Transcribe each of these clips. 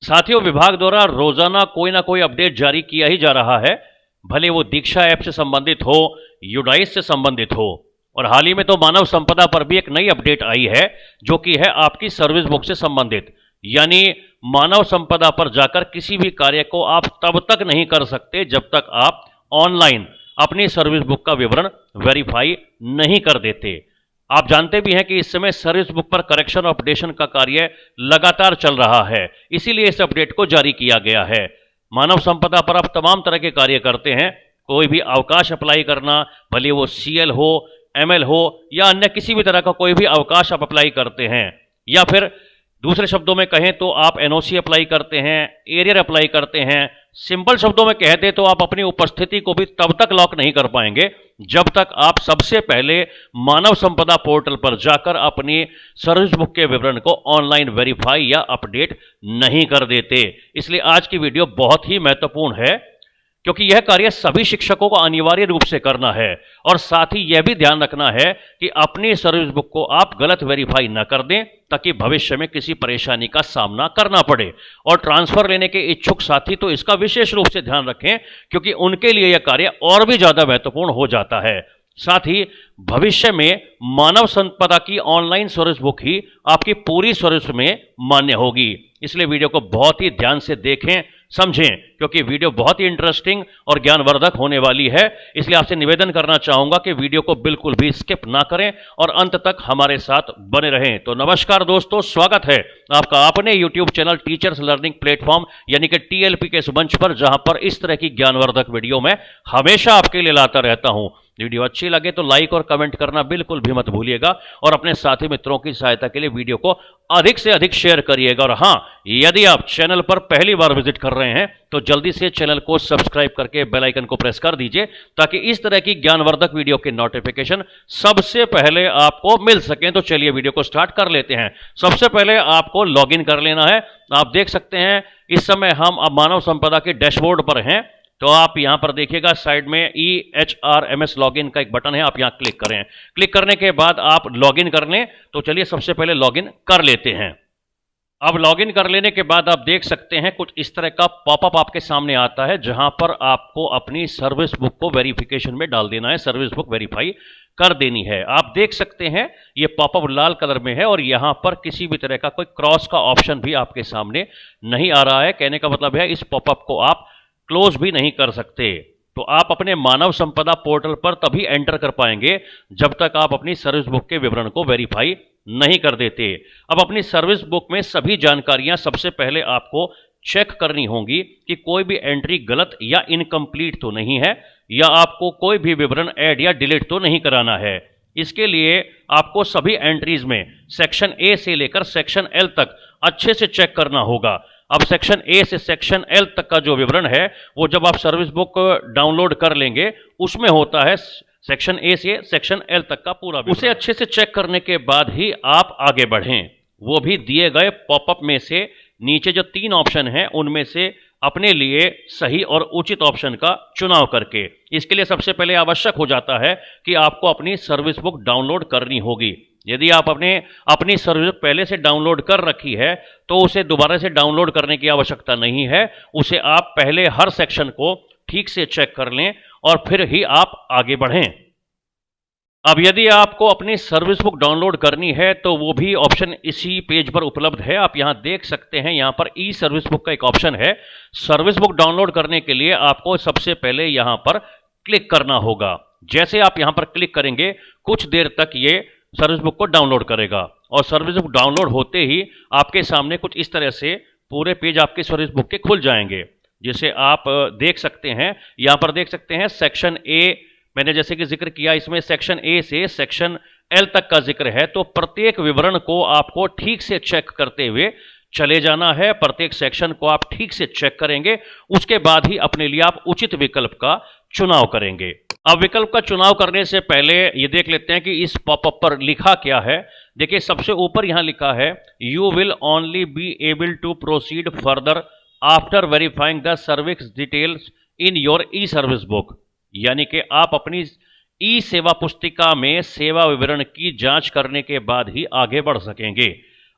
साथियों, विभाग द्वारा रोजाना कोई ना कोई अपडेट जारी किया ही जा रहा है, भले वो दीक्षा ऐप से संबंधित हो, यूडाइस से संबंधित हो। और हाल ही में तो मानव संपदा पर भी एक नई अपडेट आई है, जो कि है आपकी सर्विस बुक से संबंधित। यानी मानव संपदा पर जाकर किसी भी कार्य को आप तब तक नहीं कर सकते जब तक आप ऑनलाइन अपनी सर्विस बुक का विवरण वेरीफाई नहीं कर देते। आप जानते भी हैं कि इस समय सर्विस बुक पर करेक्शन और अपडेशन का कार्य लगातार चल रहा है, इसीलिए इस अपडेट को जारी किया गया है। मानव संपदा पर आप तमाम तरह के कार्य करते हैं, कोई भी अवकाश अप्लाई करना, भले वो सीएल हो, एमएल हो या अन्य किसी भी तरह का कोई भी अवकाश आप अप्लाई करते हैं, या फिर दूसरे शब्दों में कहें तो आप एनओसी अप्लाई करते हैं, एरियर अप्लाई करते हैं। सिंपल शब्दों में कहते तो आप अपनी उपस्थिति को भी तब तक लॉक नहीं कर पाएंगे जब तक आप सबसे पहले मानव संपदा पोर्टल पर जाकर अपनी सर्विस बुक के विवरण को ऑनलाइन वेरीफाई या अपडेट नहीं कर देते। इसलिए आज की वीडियो बहुत ही महत्वपूर्ण है, क्योंकि यह कार्य सभी शिक्षकों को अनिवार्य रूप से करना है। और साथ ही यह भी ध्यान रखना है कि अपनी सर्विस बुक को आप गलत वेरीफाई न कर दें, ताकि भविष्य में किसी परेशानी का सामना करना पड़े। और ट्रांसफर लेने के इच्छुक साथी तो इसका विशेष रूप से ध्यान रखें, क्योंकि उनके लिए यह कार्य और भी ज्यादा महत्वपूर्ण हो जाता है। साथ ही भविष्य में मानव संपदा की ऑनलाइन सर्विस बुक ही आपकी पूरी सर्विस में मान्य होगी। इसलिए वीडियो को बहुत ही ध्यान से देखें, समझें, क्योंकि वीडियो बहुत ही इंटरेस्टिंग और ज्ञानवर्धक होने वाली है। इसलिए आपसे निवेदन करना चाहूंगा कि वीडियो को बिल्कुल भी स्किप ना करें और अंत तक हमारे साथ बने रहें। तो नमस्कार दोस्तों, स्वागत है आपका अपने YouTube channel teachers learning platform यानी कि TLP के इस मंच पर, जहां पर इस तरह की ज्ञानवर्धक वीडियो मैं हमेशा आपके लिए लाता रहता हूं। वीडियो अच्छी लगे तो लाइक और कमेंट करना बिल्कुल भी मत भूलिएगा, और अपने साथी मित्रों की सहायता के लिए वीडियो को अधिक से अधिक शेयर करिएगा। और हां, यदि आप चैनल पर पहली बार विजिट कर रहे हैं तो जल्दी से चैनल को सब्सक्राइब करके बेल आइकन को प्रेस कर दीजिए, ताकि इस तरह की ज्ञानवर्धक वीडियो के नोटिफिकेशन सबसे पहले आपको मिल सकें। तो चलिए वीडियो को स्टार्ट कर लेते हैं। सबसे पहले आपको लॉगिन कर लेना है। आप देख सकते हैं इस समय हम अब मानव संपदा के डैशबोर्ड पर हैं। तो आप यहां पर देखिएगा साइड में EHRMS लॉगिन का एक बटन है, आप यहां क्लिक करें। क्लिक करने के बाद आप लॉगिन कर लें। तो चलिए सबसे पहले लॉगिन कर लेते हैं। अब लॉगिन कर लेने के बाद आप देख सकते हैं कुछ इस तरह का पॉपअप आपके सामने आता है, जहां पर आपको अपनी सर्विस बुक को वेरिफिकेशन में डाल देना है, सर्विस बुक वेरीफाई कर देनी है। आप देख सकते हैं ये पॉपअप लाल कलर में है और यहां पर किसी भी तरह का कोई क्रॉस का ऑप्शन भी आपके सामने नहीं आ रहा है। कहने का मतलब है इस पॉपअप को आप क्लोज भी नहीं कर सकते। तो आप अपने मानव संपदा पोर्टल पर तभी एंटर कर पाएंगे जब तक आप अपनी सर्विस बुक के विवरण को वेरीफाई नहीं कर देते। अब अपनी सर्विस बुक में सभी जानकारियां सबसे पहले आपको चेक करनी होंगी कि कोई भी एंट्री गलत या इनकम्प्लीट तो नहीं है, या आपको कोई भी विवरण ऐड या डिलीट तो नहीं कराना है। इसके लिए आपको सभी एंट्रीज में सेक्शन ए से लेकर सेक्शन एल तक अच्छे से चेक करना होगा। अब सेक्शन ए से सेक्शन एल तक का जो विवरण है वो जब आप सर्विस बुक डाउनलोड कर लेंगे उसमें होता है सेक्शन ए से सेक्शन एल तक का पूरा विवरण। उसे अच्छे से चेक करने के बाद ही आप आगे बढ़ें, वो भी दिए गए पॉपअप में से नीचे जो 3 ऑप्शन हैं उनमें से अपने लिए सही और उचित ऑप्शन का चुनाव करके। इसके लिए सबसे पहले आवश्यक हो जाता है कि आपको अपनी सर्विस बुक डाउनलोड करनी होगी। यदि आप अपनी सर्विस पहले से डाउनलोड कर रखी है तो उसे दोबारा से डाउनलोड करने की आवश्यकता नहीं है। उसे आप पहले हर सेक्शन को ठीक से चेक कर लें और फिर ही आप आगे बढ़ें। अब यदि आपको अपनी सर्विस बुक डाउनलोड करनी है तो वो भी ऑप्शन इसी पेज पर उपलब्ध है। आप यहां देख सकते हैं, यहां पर ई सर्विस बुक का एक ऑप्शन है। सर्विस बुक डाउनलोड करने के लिए आपको सबसे पहले यहां पर क्लिक करना होगा। जैसे आप यहां पर क्लिक करेंगे कुछ देर तक ये सर्विस बुक को डाउनलोड करेगा, और सर्विस बुक डाउनलोड होते ही आपके सामने कुछ इस तरह से पूरे पेज आपके सर्विस बुक के खुल जाएंगे, जिसे आप देख सकते हैं। यहां पर देख सकते हैं सेक्शन ए, मैंने जैसे कि जिक्र किया, इसमें सेक्शन ए से सेक्शन एल तक का जिक्र है। तो प्रत्येक विवरण को आपको ठीक से चेक करते हुए चले जाना है। प्रत्येक सेक्शन को आप ठीक से चेक करेंगे, उसके बाद ही अपने लिए आप उचित विकल्प का चुनाव करेंगे। अब विकल्प का चुनाव करने से पहले ये देख लेते हैं कि इस पॉपअप पर लिखा क्या है। देखिए सबसे ऊपर यहां लिखा है, you will only be able to proceed further after verifying the service details in your e service book. यानी कि आप अपनी ई सेवा पुस्तिका में सेवा विवरण की जांच करने के बाद ही आगे बढ़ सकेंगे।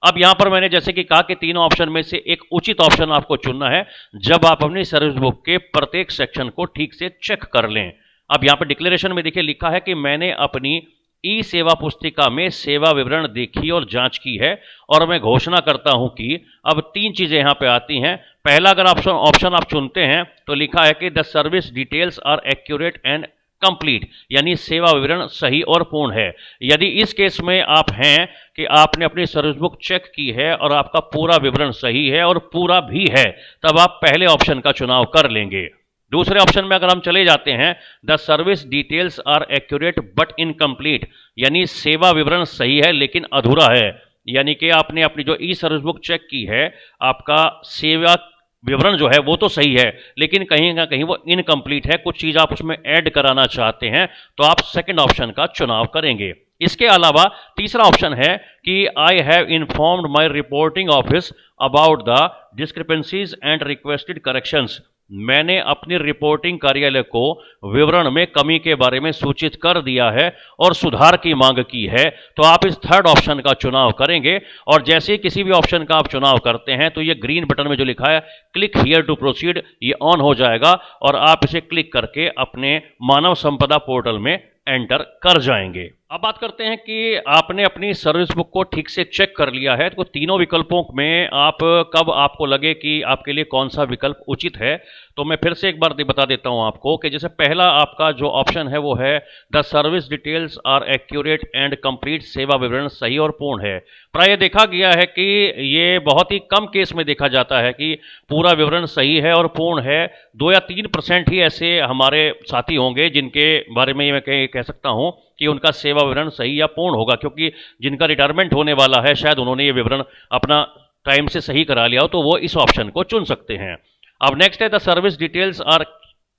अब यहां पर मैंने जैसे कि कहा कि तीनों ऑप्शन में से एक उचित ऑप्शन आपको चुनना है जब आप अपनी सर्विस बुक के प्रत्येक सेक्शन को ठीक से चेक कर लें। अब यहां पर डिक्लेरेशन में देखिए लिखा है कि मैंने अपनी ई सेवा पुस्तिका में सेवा विवरण देखी और जांच की है और मैं घोषणा करता हूं कि अब तीन चीजें यहां पे आती हैं। पहला अगर ऑप्शन आप चुनते हैं तो लिखा है कि the service details are accurate and complete, यानी सेवा विवरण सही और पूर्ण है। यदि इस केस में आप हैं कि आपने अपनी सर्विस बुक चेक की है और आपका पूरा विवरण सही है और पूरा भी है, तब आप पहले ऑप्शन का चुनाव कर लेंगे। दूसरे ऑप्शन में अगर हम चले जाते हैं, the service details are accurate but incomplete, यानी सेवा विवरण सही है लेकिन अधूरा है, यानी कि आपने अपनी जो ई सर्विस बुक चेक की है, आपका सेवा विवरण जो है वो तो सही है लेकिन कहीं ना कहीं वो इनकम्प्लीट है, कुछ चीज़ आप उसमें ऐड कराना चाहते हैं, तो आप सेकंड ऑप्शन का चुनाव करेंगे। इसके अलावा तीसरा ऑप्शन है कि I have informed my reporting office about the discrepancies and requested corrections, मैंने अपनी रिपोर्टिंग कार्यालय को विवरण में कमी के बारे में सूचित कर दिया है और सुधार की मांग की है, तो आप इस थर्ड ऑप्शन का चुनाव करेंगे। और जैसे किसी भी ऑप्शन का आप चुनाव करते हैं तो ये ग्रीन बटन में जो लिखा है क्लिक हियर टू प्रोसीड, ये ऑन हो जाएगा और आप इसे क्लिक करके अपने मानव संपदा पोर्टल में एंटर कर जाएंगे। अब बात करते हैं कि आपने अपनी सर्विस बुक को ठीक से चेक कर लिया है, तो तीनों विकल्पों में आप कब आपको लगे कि आपके लिए कौन सा विकल्प उचित है, तो मैं फिर से एक बार बता देता हूं आपको कि जैसे पहला आपका जो ऑप्शन है वो है the service details are accurate and complete, सेवा विवरण सही और पूर्ण है। प्राय देखा गया है कि ये बहुत ही कम केस में देखा जाता है कि पूरा विवरण सही है और पूर्ण है। 2 या 3% ही ऐसे हमारे साथी होंगे जिनके बारे में मैं कह सकता हूं कि उनका सेवा विवरण सही या पूर्ण होगा, क्योंकि जिनका रिटायरमेंट होने वाला है शायद उन्होंने ये विवरण अपना टाइम से सही करा लिया हो, तो वो इस ऑप्शन को चुन सकते हैं। अब नेक्स्ट है the service details are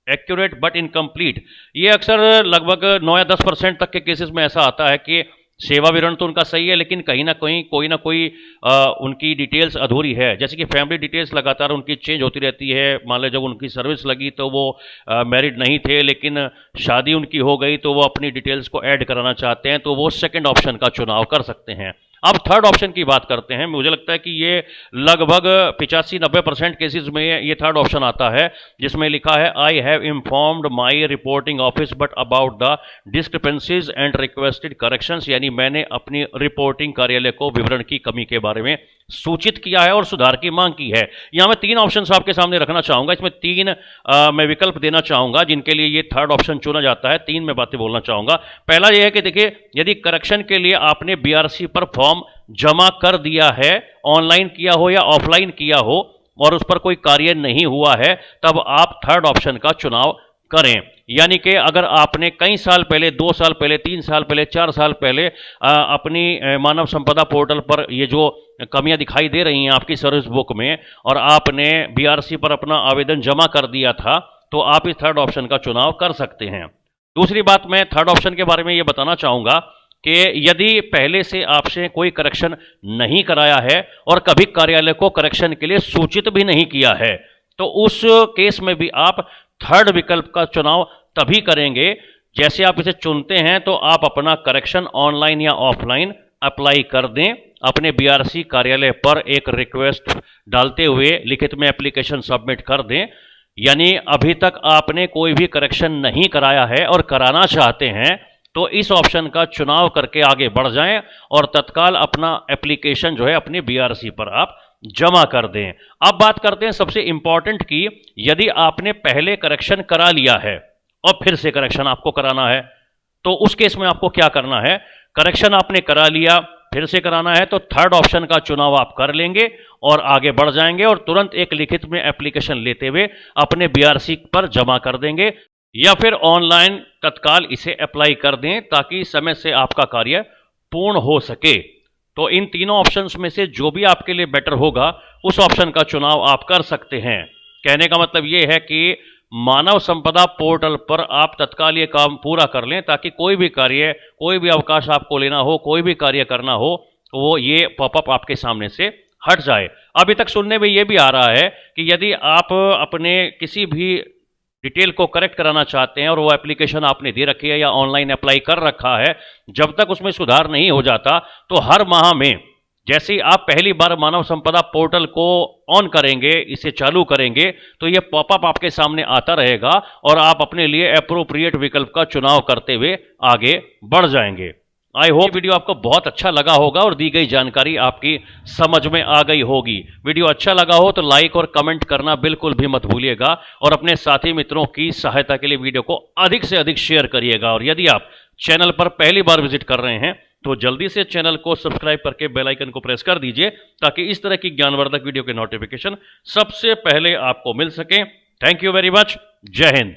accurate but incomplete. ये अक्सर लगभग 9 या 10% तक के केसेस में ऐसा आता है कि सेवा विवरण तो उनका सही है लेकिन कहीं ना कहीं कोई ना कोई उनकी डिटेल्स अधूरी है, जैसे कि फैमिली डिटेल्स लगातार उनकी चेंज होती रहती है। मान लो जब उनकी सर्विस लगी तो वो मैरिड नहीं थे लेकिन शादी उनकी हो गई तो वो अपनी डिटेल्स को ऐड कराना चाहते हैं, तो वो सेकंड ऑप्शन का चुनाव कर सकते हैं। अब थर्ड ऑप्शन की बात करते हैं। मुझे लगता है कि ये लगभग 85-90% केसेस में ये थर्ड ऑप्शन आता है जिसमें लिखा है I have informed my reporting office but about the discrepancies and requested corrections, यानी मैंने अपनी रिपोर्टिंग कार्यालय को विवरण की कमी के बारे में सूचित किया है और सुधार की मांग की है। यहां मैं 3 ऑप्शंस आपके सामने रखना चाहूंगा, इसमें 3 मैं विकल्प देना चाहूंगा जिनके लिए ये थर्ड ऑप्शन चुना जाता है। 3 मैं बातें बोलना चाहूंगा। पहला यह है कि देखिए, यदि करेक्शन के लिए आपने बीआरसी पर फॉर्म जमा कर दिया है, ऑनलाइन किया हो या ऑफलाइन किया हो, और उस पर कोई कार्य नहीं हुआ है, तब आप थर्ड ऑप्शन का चुनाव करें। यानी कि अगर आपने कई साल पहले, 2 साल पहले, 3 साल पहले, 4 साल पहले अपनी मानव संपदा पोर्टल पर ये जो कमियां दिखाई दे रही हैं आपकी सर्विस बुक में, और आपने बीआरसी पर अपना आवेदन जमा कर दिया था, तो आप इस थर्ड ऑप्शन का चुनाव कर सकते हैं। दूसरी बात, मैं थर्ड ऑप्शन के बारे में ये बताना चाहूँगा कि यदि पहले से आपसे कोई करेक्शन नहीं कराया है और कभी कार्यालय को करेक्शन के लिए सूचित भी नहीं किया है, तो उस केस में भी आप थर्ड विकल्प का चुनाव तभी करेंगे। जैसे आप इसे चुनते हैं तो आप अपना करेक्शन ऑनलाइन या ऑफलाइन अप्लाई कर दें, अपने बीआरसी कार्यालय पर एक रिक्वेस्ट डालते हुए लिखित में एप्लीकेशन सबमिट कर दें। यानी अभी तक आपने कोई भी करेक्शन नहीं कराया है और कराना चाहते हैं, तो इस ऑप्शन का चुनाव करके आगे बढ़ जाएं और तत्काल अपना एप्लीकेशन जो है अपने बीआरसी पर आप जमा कर दें। अब बात करते हैं सबसे इंपॉर्टेंट की, यदि आपने पहले करेक्शन करा लिया है और फिर से करेक्शन आपको कराना है, तो उस केस में आपको क्या करना है? करेक्शन आपने करा लिया, फिर से कराना है, तो थर्ड ऑप्शन का चुनाव आप कर लेंगे और आगे बढ़ जाएंगे और तुरंत एक लिखित में एप्लीकेशन लेते हुए अपने बीआरसी पर जमा कर देंगे, या फिर ऑनलाइन तत्काल इसे अप्लाई कर दें ताकि समय से आपका कार्य पूर्ण हो सके। तो इन तीनों ऑप्शंस में से जो भी आपके लिए बेटर होगा उस ऑप्शन का चुनाव आप कर सकते हैं। कहने का मतलब ये है कि मानव संपदा पोर्टल पर आप तत्काल ये काम पूरा कर लें ताकि कोई भी कार्य, कोई भी अवकाश आपको लेना हो, कोई भी कार्य करना हो, तो वो ये पॉपअप आपके सामने से हट जाए। अभी तक सुनने में ये भी आ रहा है कि यदि आप अपने किसी भी डिटेल को करेक्ट कराना चाहते हैं और वो एप्लीकेशन आपने दे रखी है या ऑनलाइन अप्लाई कर रखा है, जब तक उसमें सुधार नहीं हो जाता तो हर माह में जैसे ही आप पहली बार मानव संपदा पोर्टल को ऑन करेंगे, इसे चालू करेंगे, तो यह पॉपअप आपके सामने आता रहेगा और आप अपने लिए एप्रोप्रिएट विकल्प का चुनाव करते हुए आगे बढ़ जाएंगे। आई होप वीडियो आपको बहुत अच्छा लगा होगा और दी गई जानकारी आपकी समझ में आ गई होगी। वीडियो अच्छा लगा हो तो लाइक और कमेंट करना बिल्कुल भी मत भूलिएगा और अपने साथी मित्रों की सहायता के लिए वीडियो को अधिक से अधिक शेयर करिएगा। और यदि आप चैनल पर पहली बार विजिट कर रहे हैं तो जल्दी से चैनल को सब्सक्राइब करके बेल आइकन को प्रेस कर दीजिए ताकि इस तरह की ज्ञानवर्धक वीडियो के नोटिफिकेशन सबसे पहले आपको मिल सके। Thank you very much. जय हिंद।